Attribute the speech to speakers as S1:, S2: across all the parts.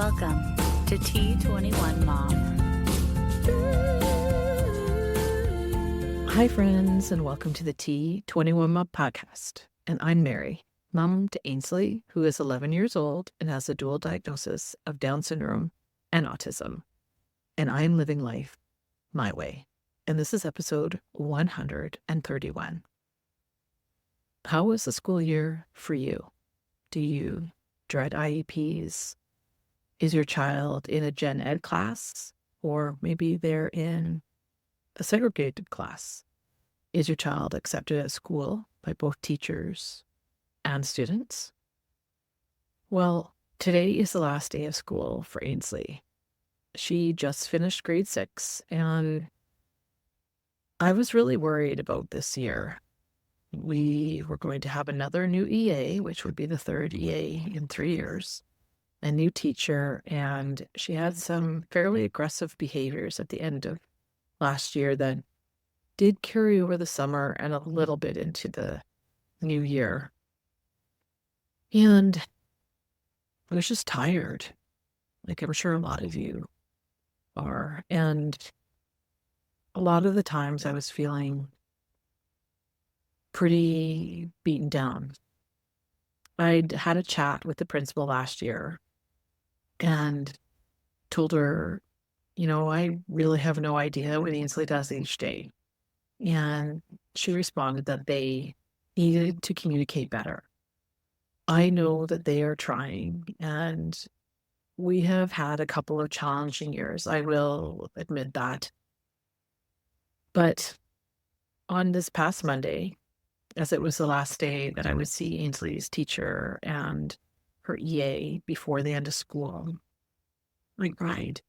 S1: Welcome to T21Mom.
S2: Hi, friends, and welcome to the T21Mom podcast. And I'm Mary, mom to Ainsley, who is 11 years old and has a dual diagnosis of Down syndrome and autism. And I'm living life my way. And this is episode 131. How was the school year for you? Do you dread IEPs? Is your child in a gen ed class? Or maybe they're in a segregated class? Is your child accepted at school by both teachers and students? Well, today is the last day of school for Ainsley. She just finished grade 6, and I was really worried about this year. We were going to have another new EA, which would be the third EA in 3 years, a new teacher, and she had some fairly aggressive behaviors at the end of last year that did carry over the summer and a little bit into the new year. And I was just tired, like I'm sure a lot of you are. And a lot of the times I was feeling pretty beaten down. I'd had a chat with the principal last year and told her, I really have no idea what Ainsley does each day. And she responded that they needed to communicate better. I know that they are trying, and we have had a couple of challenging years. I will admit that. But on this past Monday, as it was the last day that I would see Ainsley's teacher and her EA before the end of school, I cried.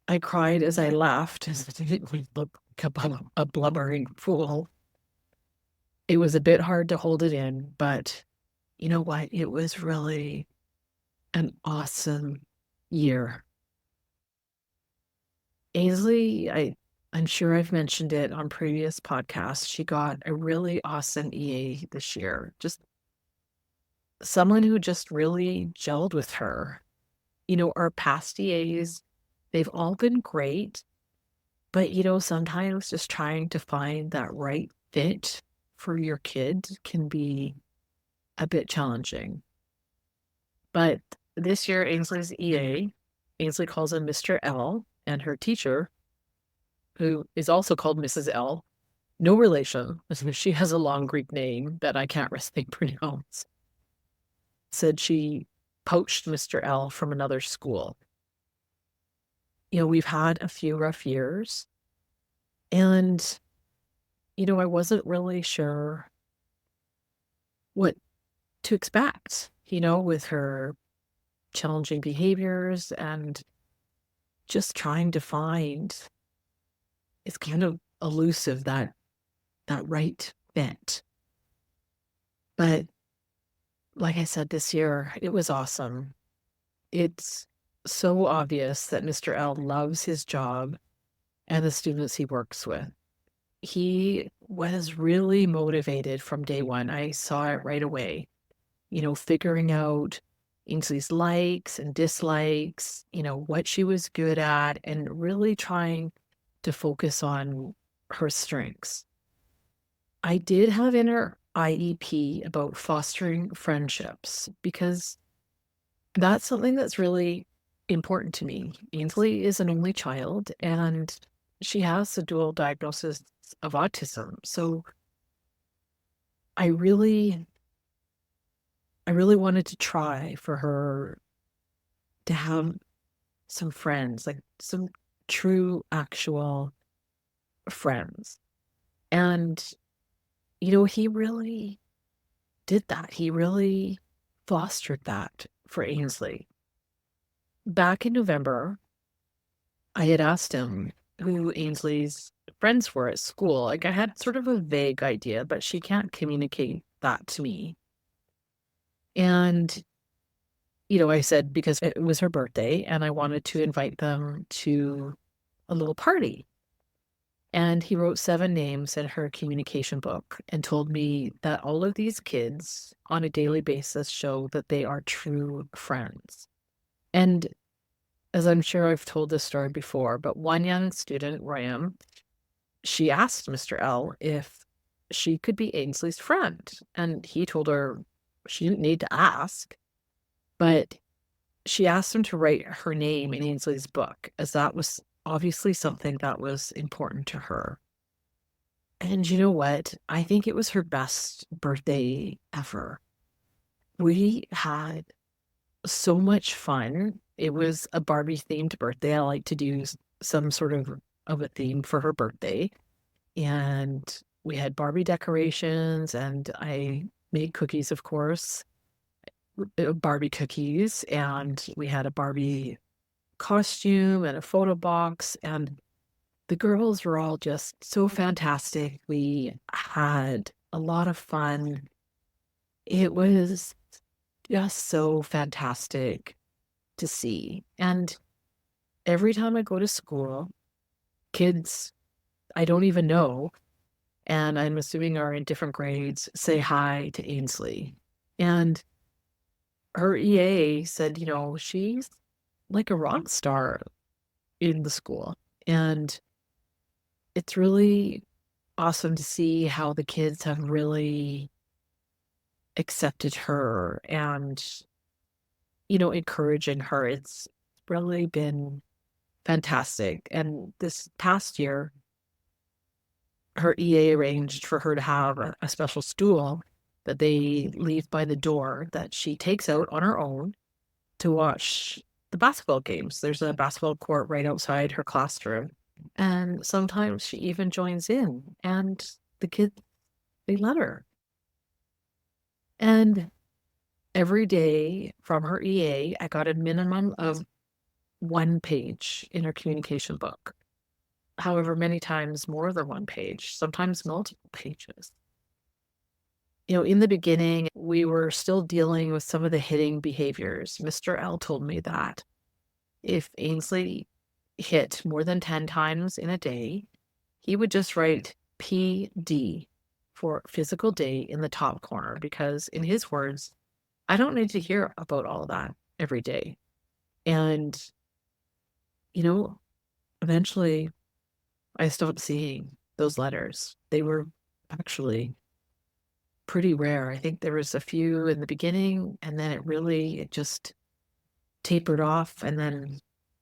S2: I cried as I laughed, as I didn't look like a blubbering fool. It was a bit hard to hold it in, but you know what? It was really an awesome year. Ainsley, I'm sure I've mentioned it on previous podcasts. She got a really awesome EA this year. Just someone who just really gelled with her. Our past EAs, they've all been great, but sometimes just trying to find that right fit for your kid can be a bit challenging. But this year, Ainsley's EA, Ainsley calls him Mr. L, and her teacher, who is also called Mrs. L, no relation, she has a long Greek name that I can't really pronounce, said she poached Mr. L from another school. We've had a few rough years, and, I wasn't really sure what to expect, with her challenging behaviors and just trying to find, it's kind of elusive, that right fit. But like I said, this year, it was awesome. It's so obvious that Mr. L loves his job and the students he works with. He was really motivated from day one. I saw it right away, figuring out Ainsley's likes and dislikes, what she was good at, and really trying to focus on her strengths. I did have in her IEP about fostering friendships, because that's something that's really important to me. Ainsley is an only child, and she has a dual diagnosis of autism. So I really wanted to try for her to have some friends, like some true, actual friends. And, he really did that. He really fostered that for Ainsley. Back in November, I had asked him who Ainsley's friends were at school. Like, I had sort of a vague idea, but she can't communicate that to me. And, I said because it was her birthday and I wanted to invite them to a little party. And he wrote 7 names in her communication book and told me that all of these kids on a daily basis show that they are true friends. And as I'm sure I've told this story before, but one young student, Ram, she asked Mr. L if she could be Ainsley's friend. And he told her she didn't need to ask, but she asked him to write her name in Ainsley's book, as that was obviously something that was important to her. And you know what? I think it was her best birthday ever. We had so much fun. It was a Barbie-themed birthday. I like to do some sort of a theme for her birthday, and we had Barbie decorations, and I made cookies, of course, Barbie cookies, and we had a Barbie costume and a photo box, and the girls were all just so fantastic. We had a lot of fun. It was just so fantastic to see. And every time I go to school, kids I don't even know, and I'm assuming are in different grades, say hi to Ainsley. And her EA said, she's like a rock star in the school. And it's really awesome to see how the kids have really accepted her and, encouraging her. It's really been fantastic. And this past year, her EA arranged for her to have a special stool that they leave by the door that she takes out on her own to watch the basketball games. There's a basketball court right outside her classroom. And sometimes she even joins in, and the kids, they let her. And every day from her EA, I got a minimum of 1 page in her communication book. However, many times more than 1 page, sometimes multiple pages. In the beginning, we were still dealing with some of the hitting behaviors. Mr. L told me that if Ainsley hit more than 10 times in a day, he would just write PD for physical day in the top corner because, in his words, I don't need to hear about all that every day. And, eventually I stopped seeing those letters. They were actually pretty rare. I think there was a few in the beginning, and then it just tapered off. And then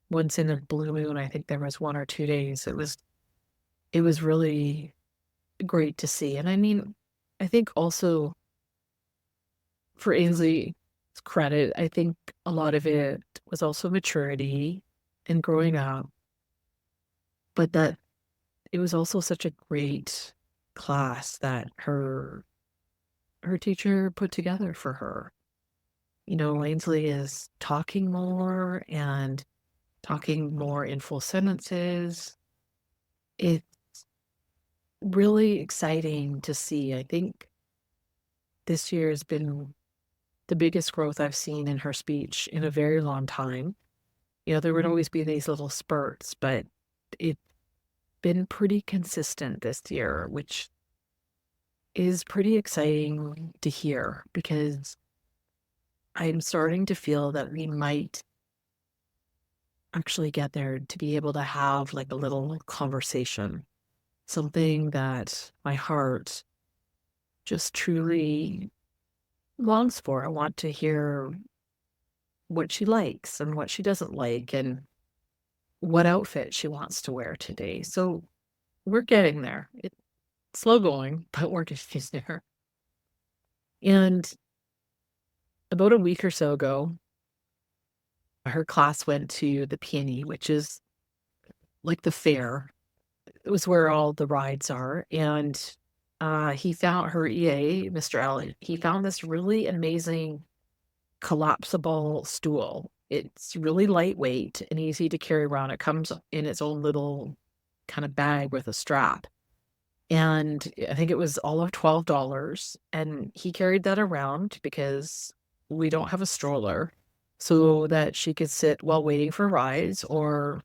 S2: once in a blue moon, I think there was 1 or 2 days. It was really great to see. And I mean, I think also for Ainsley's credit, I think a lot of it was also maturity and growing up, but that it was also such a great class that her teacher put together for her. Ainsley is talking more and talking more in full sentences. It's really exciting to see. I think this year has been the biggest growth I've seen in her speech in a very long time. There would always be these little spurts, but it's been pretty consistent this year, which is pretty exciting to hear because I'm starting to feel that we might actually get there to be able to have like a little conversation, something that my heart just truly longs for. I want to hear what she likes and what she doesn't like and what outfit she wants to wear today. So we're getting there. It's slow going, but we're getting there. And about a week or so ago, her class went to the peony, which is like the fair. It was where all the rides are. And he found her EA, Mr. Allen, he found this really amazing collapsible stool. It's really lightweight and easy to carry around. It comes in its own little kind of bag with a strap. And I think it was all of $12. And he carried that around because we don't have a stroller so that she could sit while waiting for rides or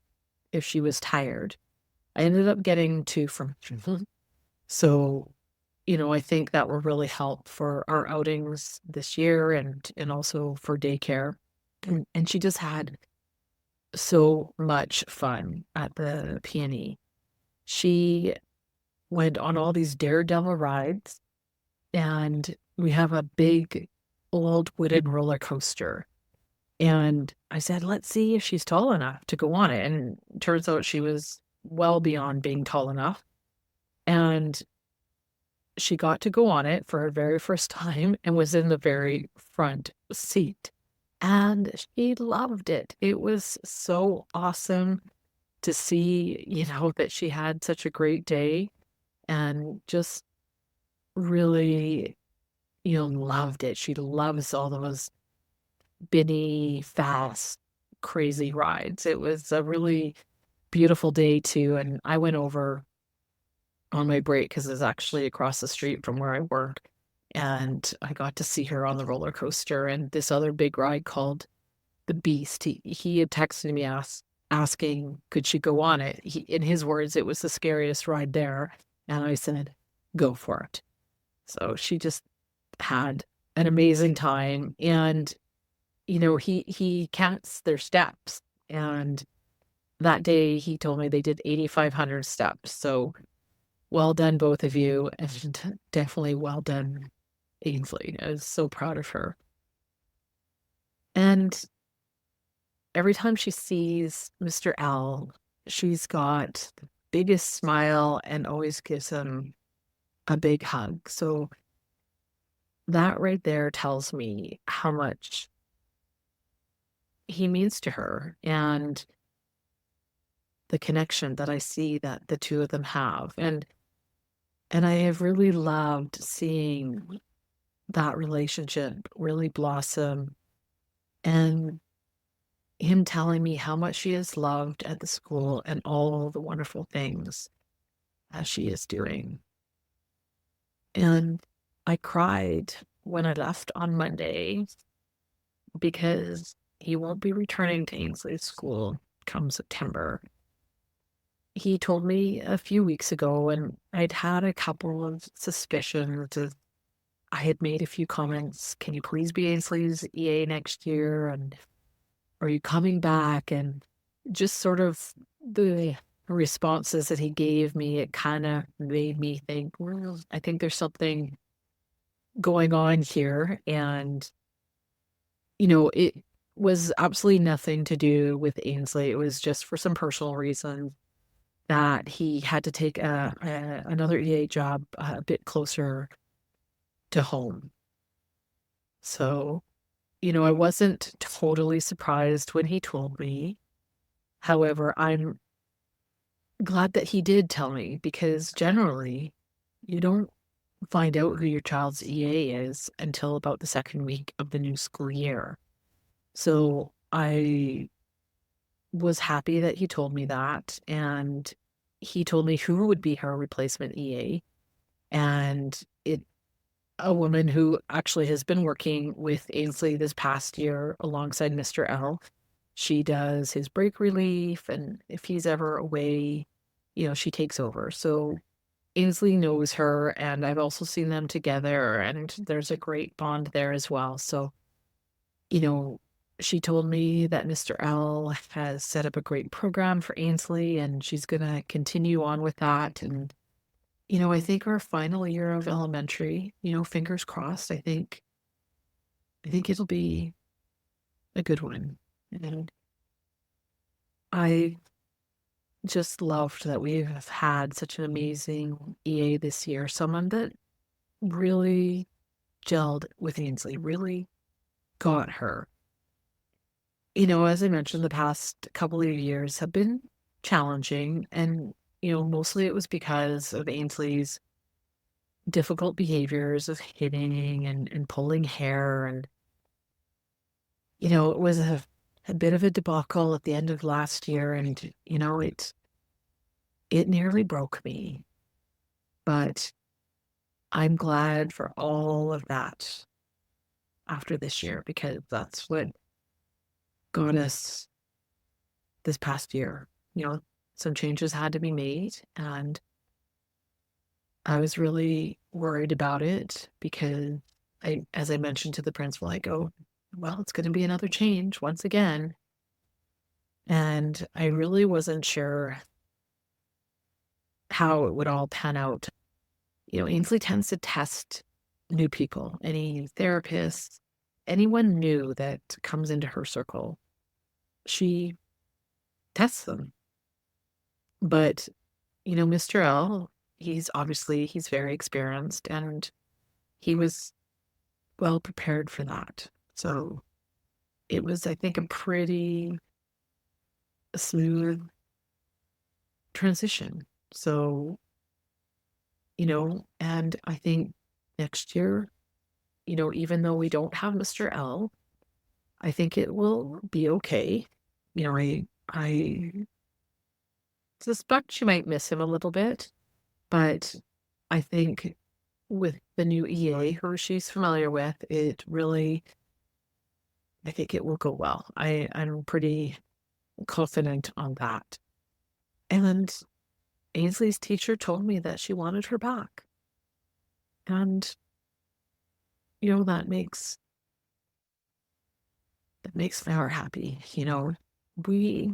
S2: if she was tired. I ended up getting 2 from him. So, I think that will really help for our outings this year and also for daycare. And she just had so much fun at the peony. She went on all these daredevil rides, and we have a big old wooden roller coaster. And I said, let's see if she's tall enough to go on it. And it turns out she was well beyond being tall enough. And she got to go on it for her very first time and was in the very front seat. And she loved it. It was so awesome to see, that she had such a great day and just really, loved it. She loves all those binny, fast, crazy rides. It was a really beautiful day too. And I went over on my break because it's actually across the street from where I work. And I got to see her on the roller coaster and this other big ride called the Beast. He had texted me asking, could she go on it? In his words, it was the scariest ride there. And I said, go for it. So she just had an amazing time. And, he counts their steps. And that day he told me they did 8,500 steps. So well done, both of you. And definitely well done, Ainsley. I was so proud of her. And every time she sees Mr. L, she's got the biggest smile and always gives him a big hug. So that right there tells me how much he means to her and the connection that I see that the two of them have. And I have really loved seeing that relationship really blossom and him telling me how much she is loved at the school and all the wonderful things that she is doing. And I cried when I left on Monday because he won't be returning to Ainsley School come September. He told me a few weeks ago, and I'd had a couple of suspicions. I had made a few comments. Can you please be Ainsley's EA next year? And are you coming back? And just sort of the responses that he gave me, it kind of made me think, well, I think there's something going on here. And, it was absolutely nothing to do with Ainsley. It was just for some personal reasons that he had to take another EA job a bit closer to home. So, I wasn't totally surprised when he told me. However, I'm glad that he did tell me because generally you don't find out who your child's EA is until about the second week of the new school year. So I was happy that he told me that, and he told me who would be her replacement EA, and a woman who actually has been working with Ainsley this past year alongside Mr. L. She does his break relief, and if he's ever away, she takes over. So Ainsley knows her, and I've also seen them together, and there's a great bond there as well. So, she told me that Mr. L has set up a great program for Ainsley, and she's going to continue on with that. And, I think our final year of elementary, fingers crossed, I think it'll be a good one. And I just loved that we have had such an amazing EA this year, someone that really gelled with Ainsley, really got her. As I mentioned, the past couple of years have been challenging, and, mostly it was because of Ainsley's difficult behaviors of hitting and pulling hair. And, it was a bit of a debacle at the end of last year, and, it nearly broke me. But I'm glad for all of that after this year, because that's what got us this past year. Some changes had to be made, and I was really worried about it because as I mentioned to the principal, I go, well, it's going to be another change once again. And I really wasn't sure how it would all pan out. Ainsley tends to test new people, any therapists, anyone new that comes into her circle. She tests them. But, Mr. L, he's very experienced and he was well prepared for that. So it was, I think, a pretty smooth transition. So, and I think next year, even though we don't have Mr. L, I think it will be okay. I suspect she might miss him a little bit, but I think with the new EA who she's familiar with, I think it will go well. I'm pretty confident on that. And Ainsley's teacher told me that she wanted her back. And, that makes my heart happy. We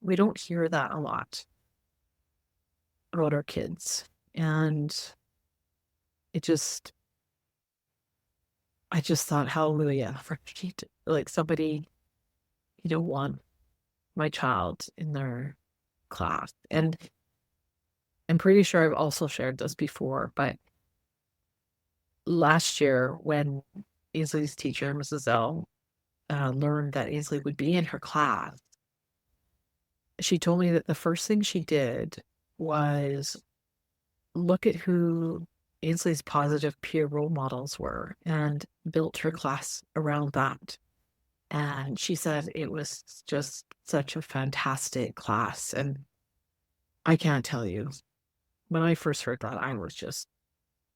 S2: we don't hear that a lot about our kids. And it just I just thought, hallelujah, for like somebody, want my child in their class. And I'm pretty sure I've also shared this before, but last year when Ainsley's teacher, Mrs. L, learned that Ainsley would be in her class, she told me that the first thing she did was look at who Ainsley's positive peer role models were and built her class around that. And she said it was just such a fantastic class. And I can't tell you, when I first heard that, I was just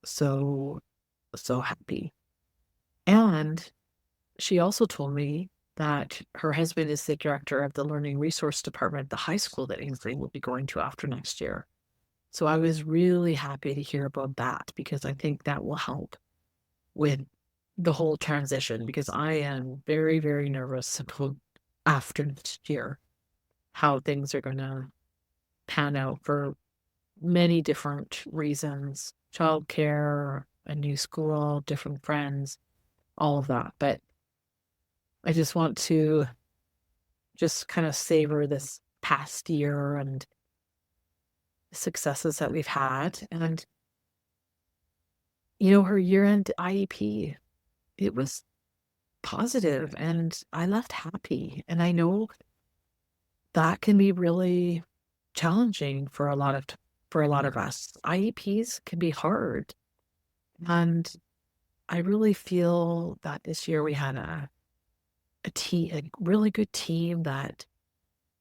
S2: so, so happy. And she also told me that her husband is the director of the Learning Resource Department at the high school that Ainsley will be going to after next year. So I was really happy to hear about that because I think that will help with the whole transition because I am very, very nervous about after next year how things are going to pan out for many different reasons, childcare, a new school, different friends, all of that. But I just want to just kind of savor this past year and the successes that we've had. And, her year-end IEP, it was positive and I left happy. And I know that can be really challenging for a lot of us. IEPs can be hard. And I really feel that this year we had a really good team that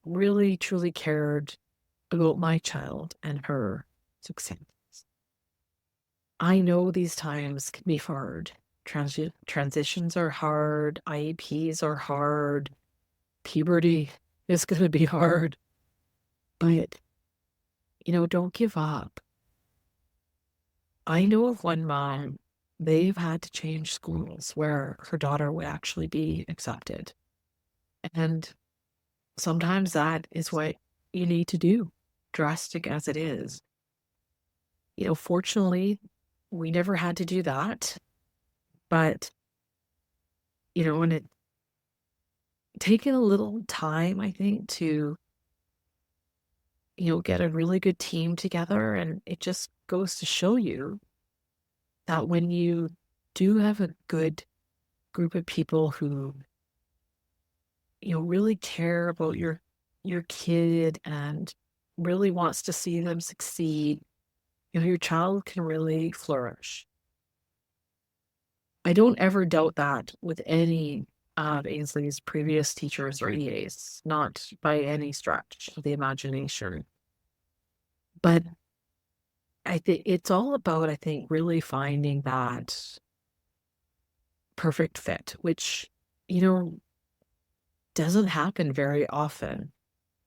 S2: really truly cared about my child and her success. I know these times can be hard. Transitions are hard. IEPs are hard. Puberty is going to be hard. But, don't give up. I know of one mom, they've had to change schools where her daughter would actually be accepted. And sometimes that is what you need to do, drastic as it is. Fortunately, we never had to do that. But, when it taken a little time, I think, to, get a really good team together. And it just goes to show you that when you do have a good group of people who, really care about your kid and really wants to see them succeed, your child can really flourish. I don't ever doubt that with any of Ainsley's previous teachers or EAs, not by any stretch of the imagination. But I think it's all about, I think, really finding that perfect fit, which, doesn't happen very often.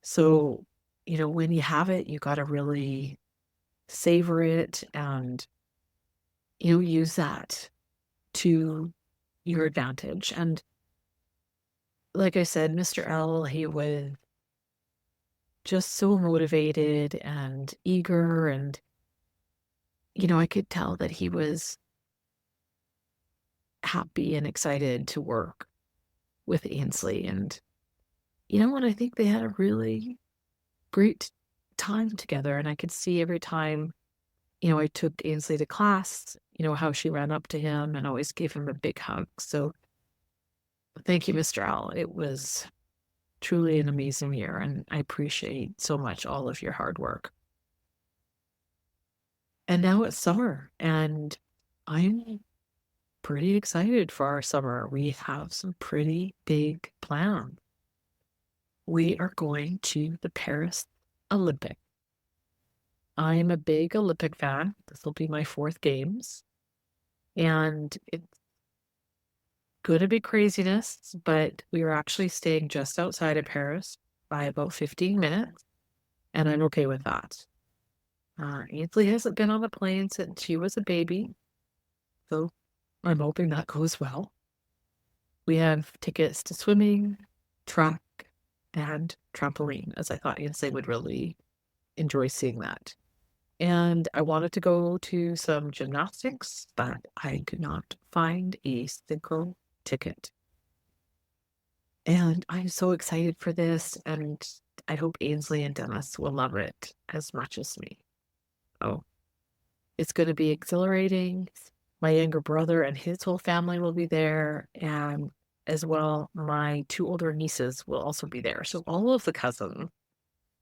S2: So, when you have it, you got to really savor it and, use that to your advantage. And like I said, Mr. L, he was just so motivated and eager. And, I could tell that he was happy and excited to work with Ainsley. And, what I think they had a really great time together. And I could see every time, I took Ainsley to class, how she ran up to him and always gave him a big hug. So thank you, Mr. Al. It was truly an amazing year, and I appreciate so much all of your hard work. And now it's summer, and I'm pretty excited for our summer. We have some pretty big plans. We are going to the Paris Olympics. I'm a big Olympic fan. This will be my 4th games. And it's going to be craziness, but we are actually staying just outside of Paris by about 15 minutes, and I'm okay with that. Ainsley hasn't been on a plane since she was a baby, so I'm hoping that goes well. We have tickets to swimming, track, and trampoline, as I thought Ainsley would really enjoy seeing that. And I wanted to go to some gymnastics, but I could not find a single ticket. And I'm so excited for this, and I hope Ainsley and Dennis will love it as much as me. Oh, it's going to be exhilarating. My younger brother and his whole family will be there, and as well, my 2 older nieces will also be there. So all of the cousins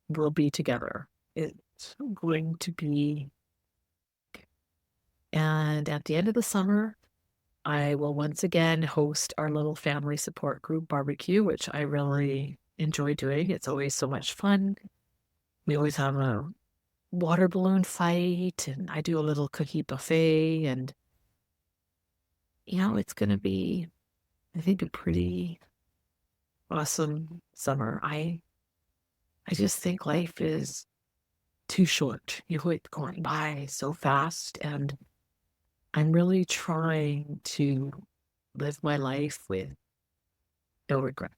S2: will be together. It's going to be. And at the end of the summer, I will once again host our little family support group barbecue, which I really enjoy doing. It's always so much fun. We always have a water balloon fight, and I do a little cookie buffet, and it's going to be, I think, a pretty awesome summer. I just think life is too short. It's going by so fast, and I'm really trying to live my life with no regret.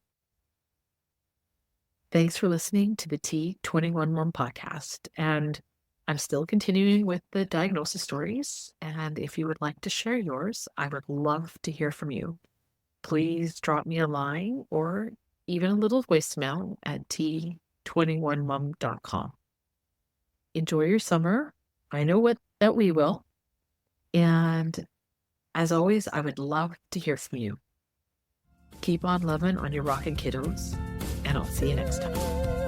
S2: Thanks for listening to the T21Mom podcast, and I'm still continuing with the diagnosis stories, and if you would like to share yours, I would love to hear from you. Please drop me a line or even a little voicemail at T21Mom.com. Enjoy your summer. I know that we will. And as always, I would love to hear from you. Keep on loving on your rockin' kiddos, and I'll see you next time.